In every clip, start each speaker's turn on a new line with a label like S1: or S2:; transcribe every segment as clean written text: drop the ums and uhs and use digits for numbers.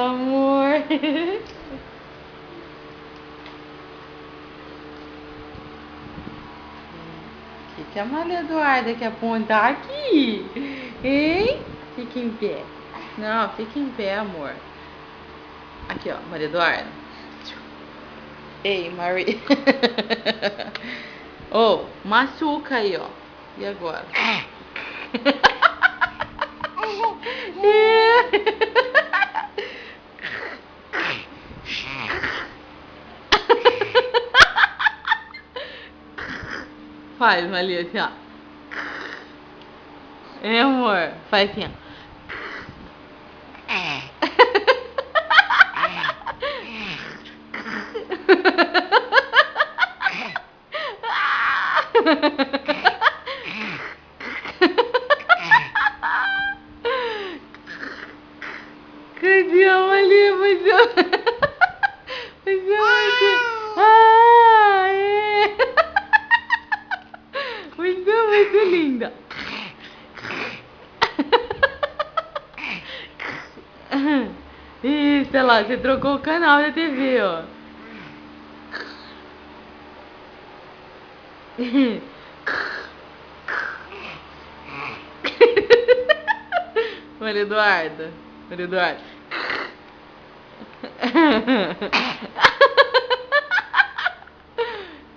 S1: amor. O que a Maria Eduarda quer apontar aqui? Hein? Fica em pé. Não, fica em pé, amor. Aqui, ó, Maria Eduarda. Ei, Maria. Oh, machuca aí, ó. E agora? Faz, Maria, assim, ó. É, amor? Faz assim, ó. Cadê a Maria? É. Muito linda. Isso, olha lá, você trocou o canal da TV, ó. Maria Eduarda. Maria Eduarda.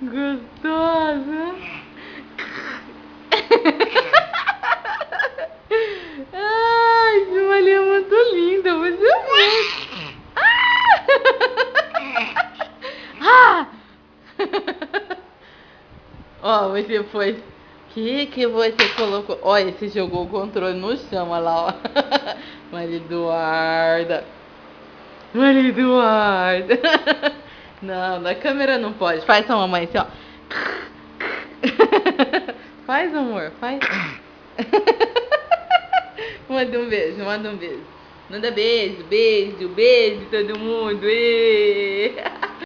S1: Gostosa. Ai, que Maria é muito linda. Você é muito... Ah! Ó, você foi... Que você colocou... Olha, você jogou o controle no chão, olha lá, ó. Maria Eduarda. Maria Eduarda. Não, na câmera não pode. Faz sua mamãe assim, ó. Faz, amor, faz. Manda um beijo, manda um beijo. Manda beijo, beijo, beijo todo mundo. Ê!